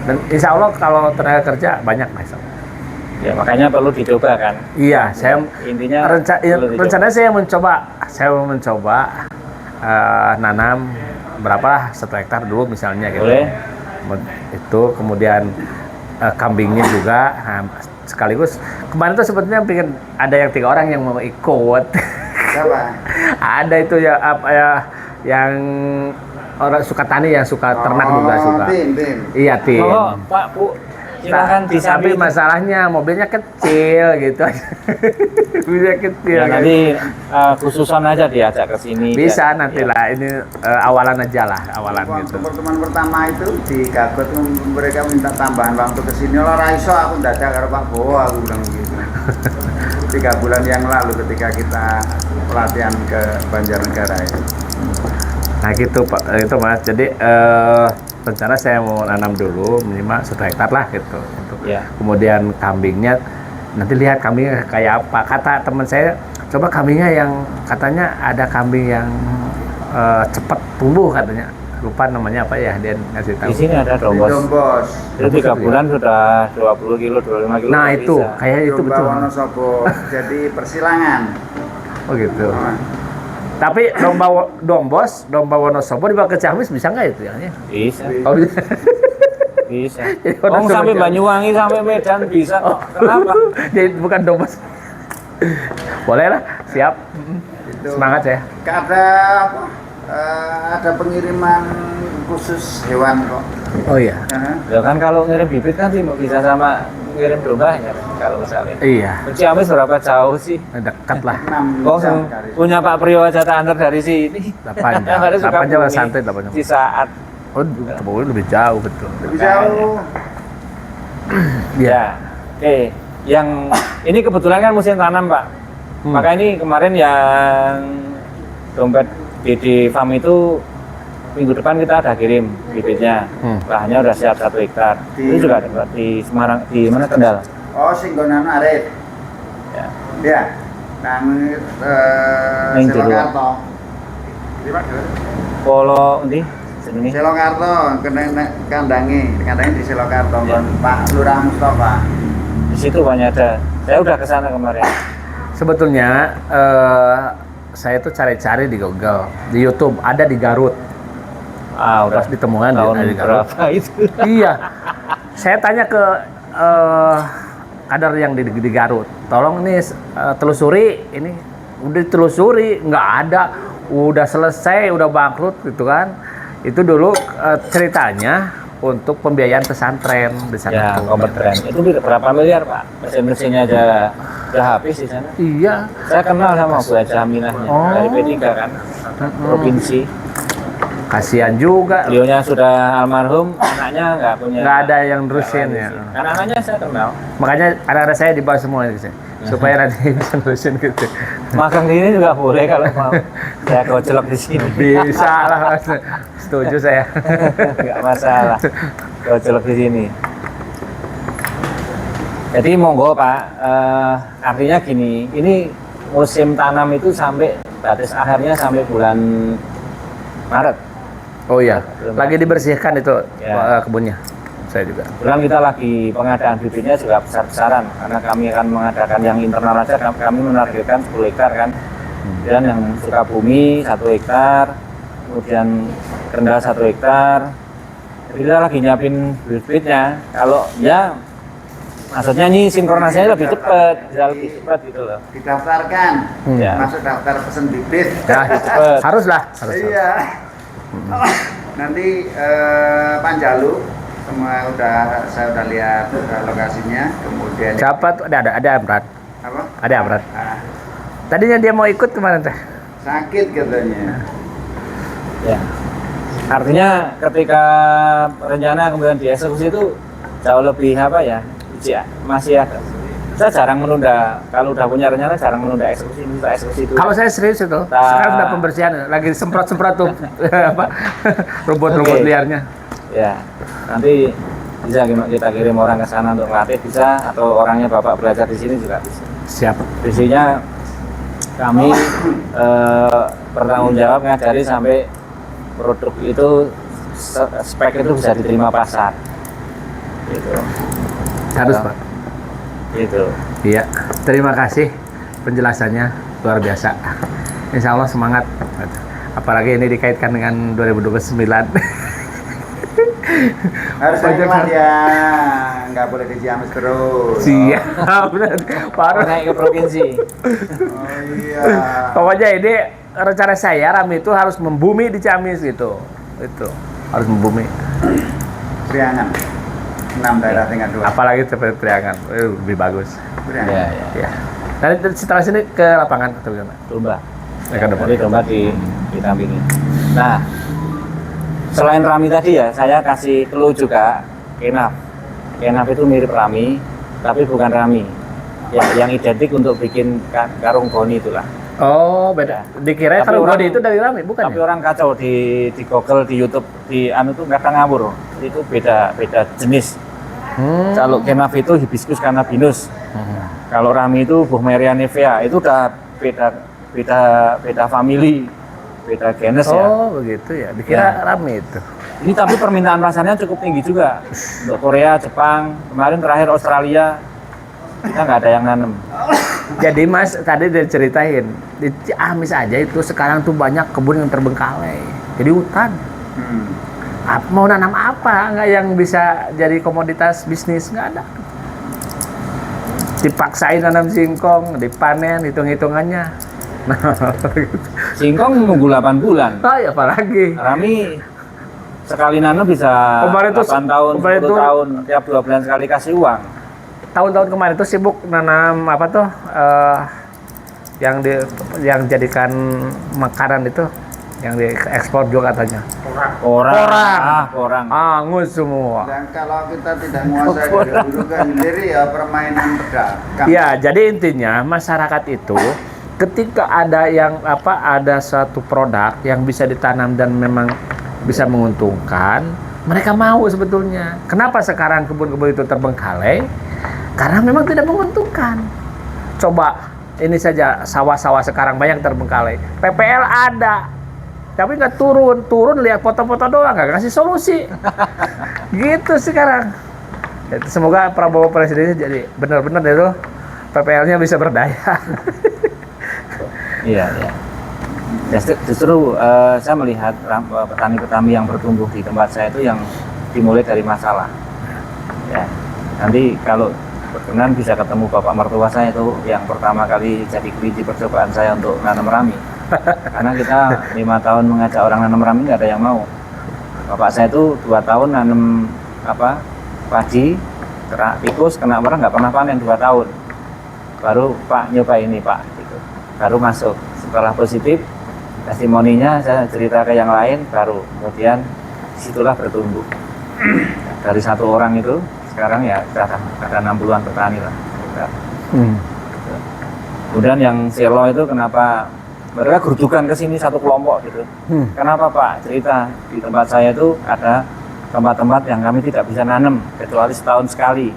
Dan insya Allah kalau tenaga kerja banyak Mas. Ya makanya perlu dicoba kan. Iya, saya intinya rencananya saya mau mencoba nanam berapa 1 hektar dulu misalnya gitu. Boleh. Itu kemudian kambingnya juga. Nah, sekaligus kemarin tuh sebetulnya bikin ada yang 3 orang yang mau ikut. Siapa? Ada itu ya yang orang suka tani, yang suka ternak juga suka. Tim. Iya tim. Oh, Pak, Bu, silakan Tapi disambil. masalahnya mobilnya kecil gitu. Mobilnya kecil. Ya kan. nanti khususan aja diajak ke sini. Bisa Ya. nantilah, ini awalan aja lah, awalan gitu. Waktu pertemuan pertama itu di Gagot, mereka minta tambahan waktu ke sini. Lah raiso aku dadak karo Pak Bowo, aku bilang gitu. 3 bulan yang lalu ketika kita pelatihan ke Banjarnegara itu. Nah gitu Pak, itu Mas. Jadi rencana saya mau nanam dulu minimal 1 hektar lah gitu. Untuk Ya. kemudian kambingnya nanti lihat kambingnya kayak apa. Kata teman saya, coba kambingnya yang katanya ada kambing yang cepat tumbuh katanya. Lupa namanya apa ya, dia ngasih tahu. Di sini ada Di dombos. Dombos. Itu 3 bulan sudah 20 kilo, 25 kilo. Nah bisa. itu, kayak itu Domba betul. Wonosobo. Jadi persilangan. Oh gitu. Tapi domba Wonosobo dibawa ke Ciamis bisa nggak itu ya? Bisa. Oh, bisa. Bisa. Jadi Oh, Wonosobo sampai Ciamis. Banyuwangi sampai Medan bisa kok. Kenapa? Jadi bukan domba. Boleh lah, siap. Itu Semangat ya. Ada apa? Ada pengiriman khusus hewan kok. Oh iya. Ya kan kalau ngirim bibit kan sih bisa sama ngirim dombanya kan, kalau misalnya. Iya. Ke Ciamis berapa jauh sih? Dekat lah. 6 Oh, jam dari punya Pak Priyo aja tak antar dari sini. 8 jam. Harus 8 jam Sukabumi. santai 8 jam. Di saat Oh, Sukabumi lebih jauh betul. lebih jauh. Iya. Oke, yang ini kebetulan kan musim tanam, Pak. Maka ini kemarin yang dompet di farm itu minggu depan kita ada kirim bibitnya. Lahannya udah siap 1 hektar. Itu juga ada di Semarang, di mana Kendal. Oh, singgonan arit. Ya. Ya. Nang Ning jero. Selokarto. Polo ndi jenenge? Selokarto kandangi di Selokarto kon Pak Lurah Mustafa. Di situ banyak ada. Saya udah ke sana kemarin. Sebetulnya saya tuh cari-cari di Google, di YouTube ada di Garut. Ah, udah Pas ditemukan tahun ada di Garut. berapa itu? Iya. Saya tanya ke kader yang di Garut, tolong nih telusuri ini. Udah ditelusuri, nggak ada, udah selesai, udah bangkrut gitu kan. Itu dulu ceritanya untuk pembiayaan pesantren di sana. Ya, tuh. kompeten. Itu berapa miliar, Pak? Mesin-mesinnya aja udah habis di sana. Iya. Saya kenal sama Bu Haja Aminahnya Oh. dari P3 kan, provinsi. Kasihan juga. Beliaunya sudah almarhum, anaknya nggak punya. Nggak ada yang nerusin ya. Anak-anaknya saya kenal. Makanya anak-anak saya di bawah semua gitu, supaya nanti bisa nerusin gitu. Magang di ini juga boleh kalau mau. Saya gojlok di sini. Bisa lah, Mas. Setuju saya. Nggak masalah. Gojlok di sini. Jadi monggo Pak, artinya gini, ini musim tanam itu sampai batas akhirnya sampai bulan Maret. Oh iya, lagi dibersihkan itu Ya. kebunnya. Saya juga. Kebetulan kita lagi pengadaan bibitnya juga besar-besaran karena kami akan mengadakan yang internal aja, kami menargetkan 10 hektar kan. Dan yang Sukabumi 1 hektar, kemudian Kendal 1 hektar. Jadi kita lagi nyiapin bibitnya. Kalau ya maksudnya ini sinkronasinya lebih cepat, bisa lebih cepat gitu loh. Didaftarkan. Ya. Masuk daftar pesen bibit. Ya, Cepet. haruslah. Iya. Nanti Panjalu semua saya udah lihat lokasinya, kemudian Siapa tuh? Ada Amrat. apa? Ada Amrat. Ah, Tadinya dia mau ikut kemarin teh. sakit katanya. Ya. Artinya ketika rencana kemudian dieksekusi itu jauh lebih apa ya? Masih ada. Saya jarang menunda, kalau udah punya rencana jarang menunda eksekusi, minta eksekusi itu. Kalau saya serius itu, sekarang sudah pembersihan, lagi semprot-semprot tuh apa rumput-rumput Oke. liarnya. Ya, nanti bisa kita kirim orang ke sana untuk melatih bisa, atau orangnya Bapak belajar di sini juga bisa. Siap. Visinya kami bertanggung jawab ngajari sampai produk itu spek itu bisa diterima pasar. Gitu. Harus Ya. Pak. Gitu. Iya. Terima kasih penjelasannya luar biasa. Insya Allah semangat. Apalagi ini dikaitkan dengan 2029. Harus keluar ya, nggak boleh di Ciamis terus. Siap. Baru Naik ke provinsi. Oh iya. pokoknya ini rencana saya Rami itu harus membumi di Ciamis gitu. Itu harus membumi. Priangan. 6 daerah tingkat 2. Apalagi seperti Priangan, lebih bagus. Priangan. Ya, ya. Ya. Nanti setelah sini ke lapangan atau gimana? Domba. Ya, kan Jadi domba ditampingi. Nah, selain Rami tadi ya, saya kasih clue juga Kenaf. Kenaf itu mirip Rami, tapi bukan Rami. Ya, yang identik untuk bikin karung goni itulah. Oh, beda. Dikira Tapi kalau orang- body itu dari Rami, bukan Tapi ya? orang kacau di Google, di YouTube, di anu tuh kadang ngawur. Itu beda jenis. Kalau Kenaf itu hibiscus cannabinus. Kalau Rami itu Buchmeria nevea. Itu udah beda family, beda genus ya. Oh, begitu ya. Dikira Rami itu. Ini tapi permintaan pasarnya cukup tinggi juga. Untuk Korea, Jepang, kemarin terakhir Australia kita nggak ada yang nanam. Jadi Mas tadi diceritain di Ciamis aja itu sekarang tuh banyak kebun yang terbengkalai. Jadi hutan. Mau nanam apa? Nggak yang bisa jadi komoditas bisnis, nggak ada. Dipaksain nanam singkong, dipanen, hitung-hitungannya. Nah, Singkong nunggu 8 bulan. oh ya apalagi. Rami sekali nanam bisa Kemarin tuh- 8 tahun, kemarin 10 tuh- tahun, tiap 2 bulan sekali kasih uang. Tahun-tahun kemarin tuh sibuk nanam apa tuh yang jadikan makanan itu yang diekspor juga katanya. Orang. Angus semua. Dan kalau kita tidak menguasai kedudukan sendiri ya permainan pedagang. Ya, jadi intinya masyarakat itu ketika ada ada suatu produk yang bisa ditanam dan memang bisa menguntungkan, mereka mau sebetulnya. Kenapa sekarang kebun-kebun itu terbengkalai? Karena memang tidak menguntungkan. Coba ini saja sawah-sawah sekarang banyak terbengkalai. PPL ada, tapi nggak turun lihat foto-foto doang, nggak kasih solusi. Gitu sekarang. Semoga Prabowo presidennya jadi benar-benar itu PPL-nya bisa berdaya. Iya. Ya, justru saya melihat petani-petani yang bertumbuh di tempat saya itu yang dimulai dari masalah. Ya, nanti kalau berkenan bisa ketemu bapak mertua saya itu yang pertama kali jadi kelinci percobaan saya untuk nanam rami. Karena kita 5 tahun mengajak orang nanam rami nggak ada yang mau. Bapak saya itu 2 tahun nanam padi, kena tikus, kena merah nggak pernah panen 2 tahun. Baru Pak nyoba ini Pak, gitu. Baru masuk. Setelah positif, testimoninya saya cerita ke yang lain, baru kemudian disitulah bertumbuh. Dari 1 orang itu sekarang ya ada 60-an petani lah. Kemudian yang selo itu kenapa mereka gerudukan ke sini satu kelompok gitu. Kenapa Pak? Cerita di tempat saya itu ada tempat-tempat yang kami tidak bisa nanam kecuali setahun sekali.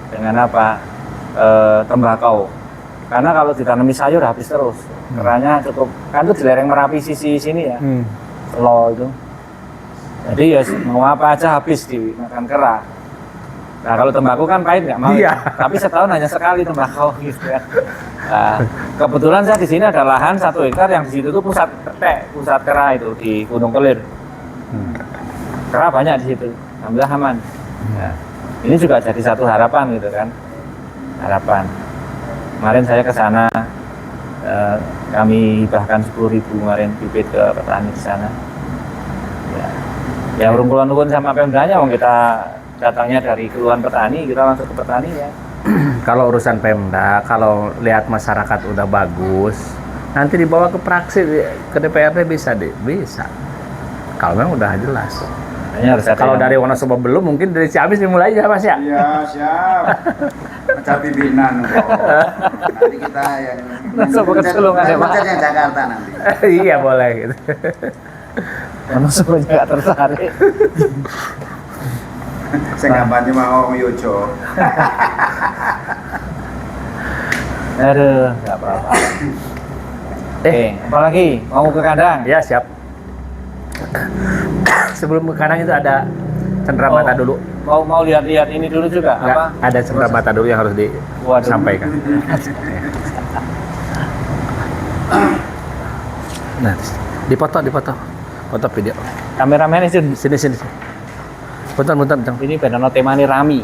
Dengan apa? Tembakau. Karena kalau ditanami sayur habis terus. Keranya cukup. Kan itu di lereng Merapi sisi sini ya. Selo itu. Jadi ya mau apa aja habis dimakan kera. Nah kalau tembakau kan pahit nggak mau. Iya. Tapi setahun hanya sekali tembakau gitu ya. Nah, kebetulan saya di sini ada lahan 1 hektar yang di situ tuh pusat kera itu di Gunung Kelir. Kera banyak di situ, alhamdulillah aman. Nah, ini juga jadi satu harapan gitu kan, harapan. Kemarin saya ke sana, kami bahkan 10.000 kemarin bibit ke petani di sana. Ya urung-urung sama Pemdanya, wong kita datangnya dari keluhan petani, kita langsung ke petani ya. Kalau urusan Pemda, kalau lihat masyarakat udah bagus, nanti dibawa ke praksi ke DPRD bisa. Kalau memang udah jelas. Harus ada Kalau yang- dari Wonosobo belum, mungkin dari Ciamis dimulai ya Mas ya. Iya, siap. Pecah pimpinan. Nanti kita yang Masuk ke Sulungan ya, Pak. Pecah yang Jakarta nanti. Iya boleh gitu. Wonosobo nggak tertarik. Saya kampanye mau Yojo. Aduh, nggak apa-apa. Apalagi mau ke kandang? Ya siap. Sebelum ke kanan itu ada cenderamata dulu. Mau lihat-lihat ini dulu juga Nggak, apa? ada cenderamata dulu yang harus Waduh. disampaikan. Nah, dipoto foto video. Kameramen itu Sini. Bentar. ini benar temani rami.